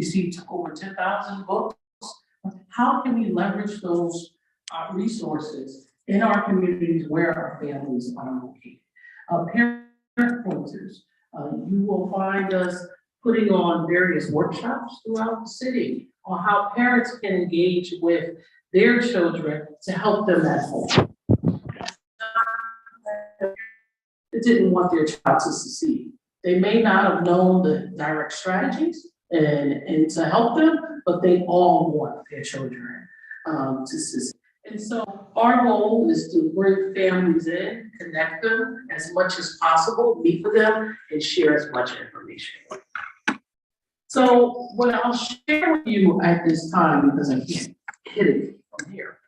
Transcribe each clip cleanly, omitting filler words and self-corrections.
received over 10,000 books. How can we leverage those resources in our communities where our families are located? Parent pointers, you will find us putting on various workshops throughout the city on how parents can engage with their children to help them at home. They didn't want their child to succeed. They may not have known the direct strategies and to help them, but they all want their children to succeed. And so our goal is to bring families in, connect them as much as possible, meet with them, and share as much information. So what I'll share with you at this time, because I can't hit it from here.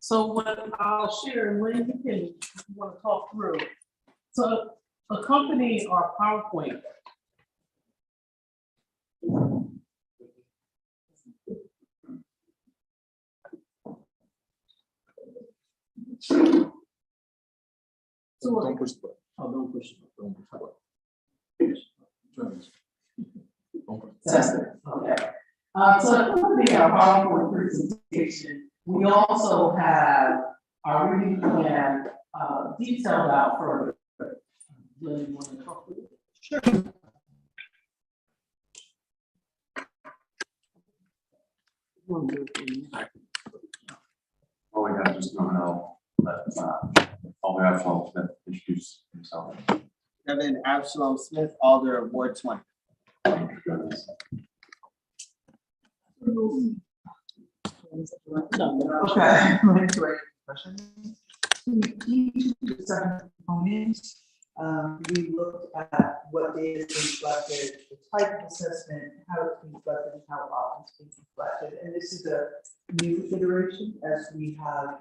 So what I'll share, and Lynn, you want to talk through. So accompany our PowerPoint. So Don't push the button. Oh, don't push the button. Don't push the button. Test it. Okay. So accompany our PowerPoint presentation, we also have our reading plan detailed out further. Lynn, you want to talk through it? Sure. Oh, we got just know that Alder Absalom Smith introduce himself. Kevin Absalom Smith, Alder, Ward 20. Okay. Each of the 7 components, we looked at what data is being collected, the type of assessment, how it's being collected, and how often it's being collected. And this is a new iteration as we have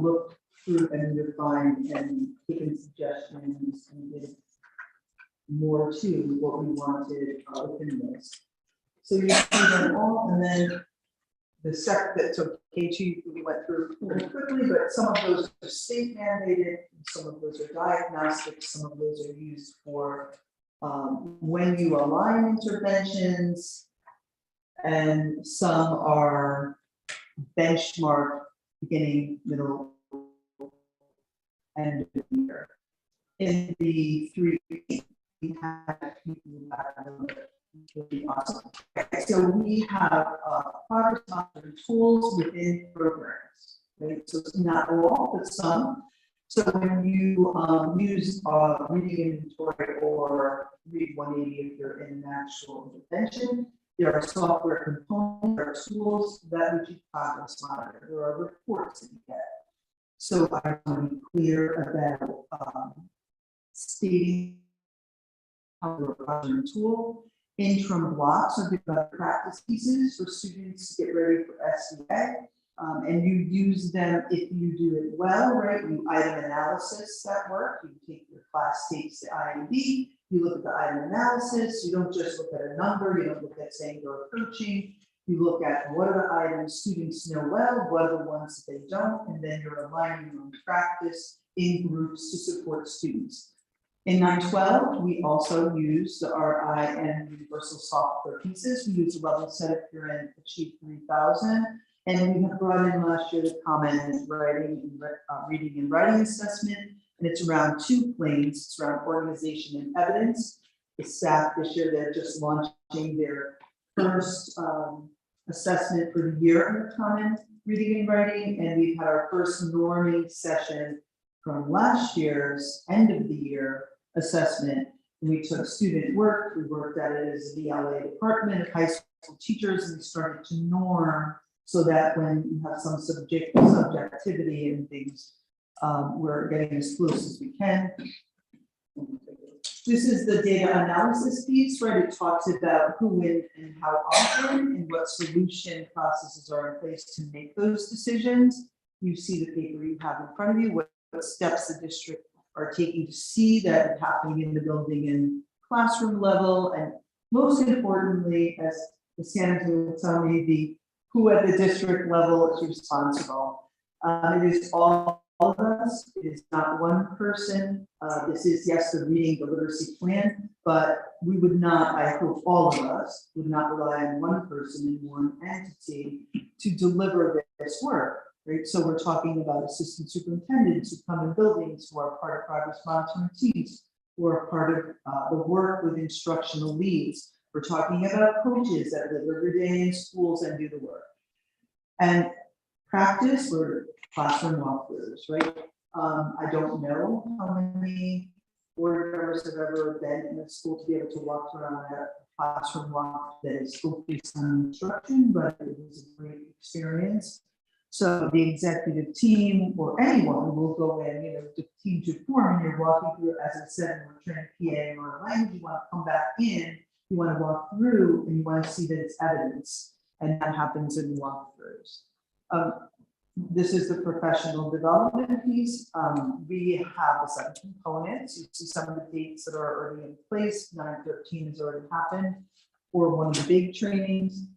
looked through and refined and given suggestions and did more to what we wanted within this. So you see them all, and then the sec that took K2 we went through pretty quickly, but some of those are state mandated, some of those are diagnostic, some of those are used for when you align interventions, and some are benchmark beginning, middle, end of the year. In the 3 we have people that will be awesome. Okay, so we have progress monitoring tools within programs, right? So it's not all, but some. So when you use reading inventory or read 180 if you're in an actual intervention, there are software components, there are tools that we keep progress monitor. There are reports that you get. So I want to be clear about stating how we're running a tool. Interim blocks are good practice pieces for students to get ready for SEA. And you use them if you do it well, right? You item analysis that work. You take your class takes the IMD, you look at the item analysis. You don't just look at a number. You don't look at saying you're approaching. You look at what are the items students know well, what are the ones that they don't, and then you're aligning on practice in groups to support students. In 912, we also use the RI and universal software pieces. We use a level set if you're in Achieve 3000. And we have brought in last year the common writing and reading and writing assessment. And it's around 2 planes. It's around organization and evidence. The staff this year, they're just launching their first assessment for the year of common reading and writing. And we've had our first norming session from last year's end of the year assessment. And we took student work, we worked at it as the VLA department of high school teachers, and we started to norm so that when you have some subjectivity and things, we're getting as close as we can. This is the data analysis piece, right? It talks about who, when, and how often, and what solution processes are in place to make those decisions. You see the paper you have in front of you, what steps the district are taking to see that happening in the building and classroom level, and most importantly, as the Santa will tell me, the who at the district level is responsible. It is all of us. It is not one person. This is, yes, the reading the literacy plan, but we would not, I hope all of us would not rely on one person in one entity to deliver this work, right? So we're talking about assistant superintendents who come in buildings, who are part of progress monitoring teams, who are part of the work with instructional leads. We're talking about coaches that live every day in schools and do the work. And practice, we're classroom walkthroughs, right? I don't know how many board members have ever been in a school to be able to walk around a classroom walk that is focused on instruction, but it was a great experience. So the executive team or anyone will go in, the team to form, and you're walking through, as I said, we're training PA or language, you want to come back in, you want to walk through, and you want to see that it's evidence, and that happens in walkthroughs. This is the professional development piece. We have the 7 components. You see some of the dates that are already in place. 9/13 has already happened for one of the big trainings.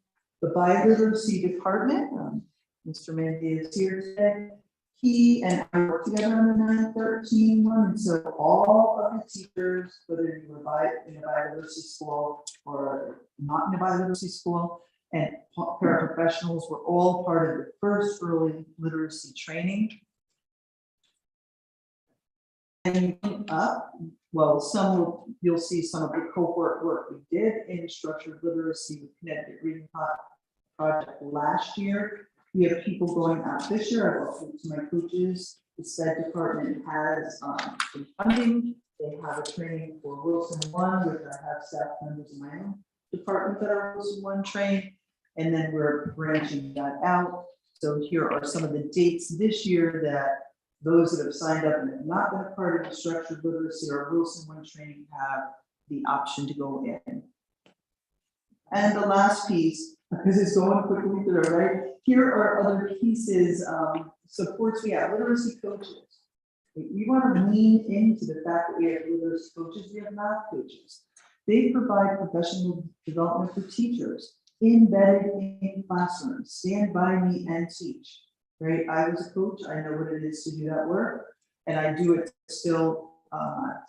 The bioliteracy department, Mr. Mandy is here today. He and I work together on the 9/13 one, and so all of the teachers, whether you were in a bioliteracy school or not in a bioliteracy school, and paraprofessionals were all part of the first early literacy training. And you'll see some of the cohort work we did in structured literacy with Connecticut Reading Project last year. We have people going out this year. I've talked to my coaches. The SED department has some funding. They have a training for Wilson 1, which I have staff members in my own department that are Wilson 1 trained. And then we're branching that out. So here are some of the dates this year that those that have signed up and have not been a part of the structured literacy or Wilson 1 training have the option to go in. And the last piece, because it's going quickly through, right? Here are other pieces, supports we have, literacy coaches. We want to lean into the fact that we have literacy coaches, we have math coaches. They provide professional development for teachers, embedded in classrooms, stand by me and teach, right? I was a coach, I know what it is to do that work, and I do it still.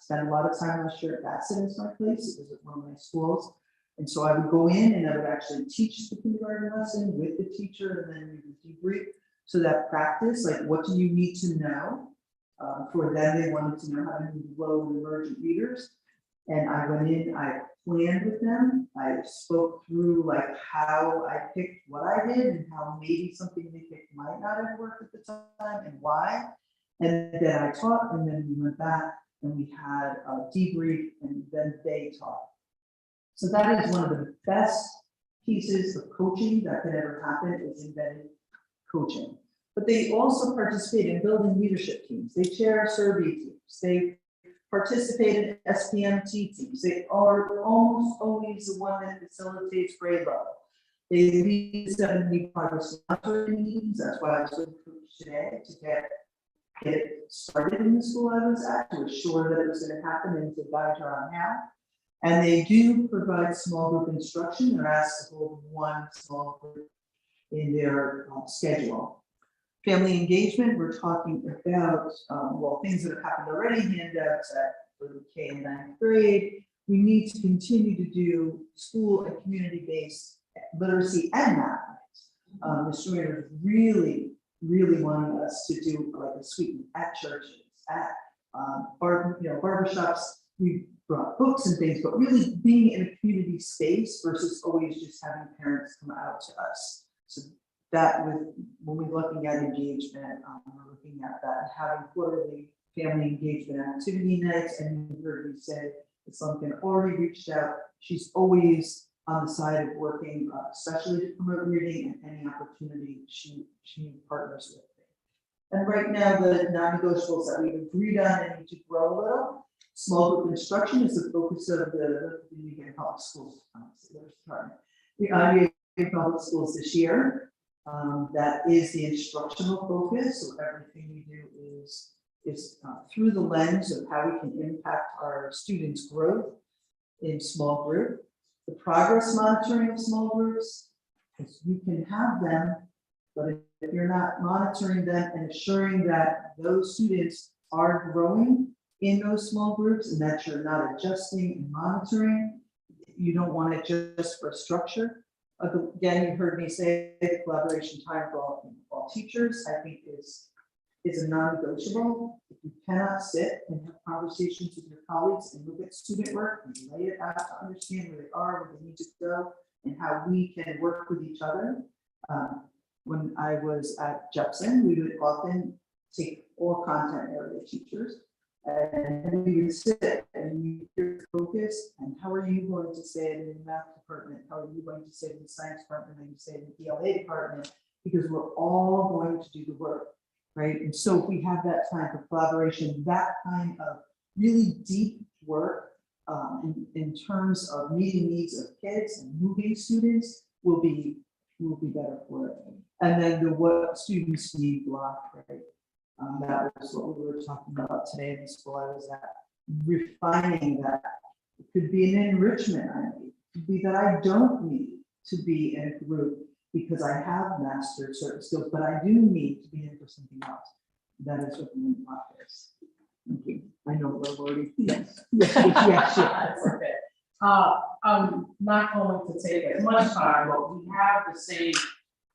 Spend a lot of time last year at Bassett as my place. It was at one of my schools. And so I would go in and I would actually teach the kindergarten lesson with the teacher, and then we would debrief. So that practice, like what do you need to know? For them, they wanted to know how to move low and emergent readers. And I went in, I planned with them. I spoke through like how I picked what I did and how maybe something they picked might not have worked at the time and why. And then I taught, and then we went back and we had a debrief, and then they taught. So that is one of the best pieces of coaching that could ever happen, is embedded coaching. But they also participate in building leadership teams. They chair survey teams. They participate in SPMT teams. They are almost always the one that facilitates grade level. They lead 70 progress monitoring meetings. That's why I was with coach today to get it started in the school I was at, to assure that it was going to happen and to guide her on how. And they do provide small group instruction. They're asked to hold one small group in their schedule. Family engagement, we're talking about, things that have happened already, handouts for the K and 9th grade. We need to continue to do school and community-based literacy and math nights. Ms. Joyner really wanted us to do like a sweep at churches, at barbershops. We brought books and things, but really being in a community space versus always just having parents come out to us. So that when we're looking at engagement, we're looking at that, having quarterly family engagement activity nights. And you heard me say that Sunken already reached out. She's always on the side of working, especially to promote reading, and any opportunity she partners with me. And right now, the non-negotiables that we've agreed on and need to grow a little. Small group instruction is the focus of the NewHaven Public Schools. The IBA Public Schools this year. That is the instructional focus. So everything we do is through the lens of how we can impact our students' growth in small group. The progress monitoring of small groups, because you can have them But if you're not monitoring them and assuring that those students are growing in those small groups and that you're not adjusting and monitoring, you don't want it just for structure. Again, you heard me say the collaboration time for all teachers, I think is a non-negotiable. If you cannot sit and have conversations with your colleagues and look at student work and lay it out to understand where they are, where they need to go, and how we can work with each other. When I was at Jepson, we would often take all content area teachers and we would sit and you hear focus and how are you going to say it in the math department? How are you going to say it in the science department? How are you say it in the ELA department? Because we're all going to do the work, right? And so if we have that time for collaboration, that kind of really deep work in terms of meeting needs of kids and moving students will be better for it. And then the what students need block, right? That was what we were talking about today in the school I was at. Refining that. It could be an enrichment I need. It could be that I don't need to be in a group because I have mastered certain skills, but I do need to be in for something else. That is what the new block is. Thank you. I know we're already. Yes. Yes. That's okay. I'm not going to take as much time, but we have the same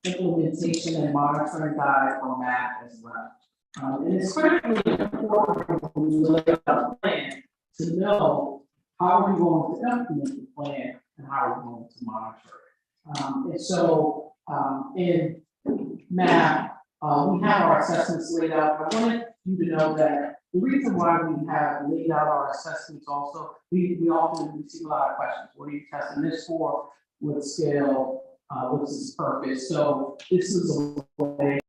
implementation and monitoring guide for math as well. And it's critically important when we lay out a plan to know how we're going to implement the plan and how we're going to monitor it. And so in math, we have our assessments laid out. I wanted you to know that the reason why we have laid out our assessments also, we often receive a lot of questions. What are you testing this for? What scale? What's its purpose? So this is a way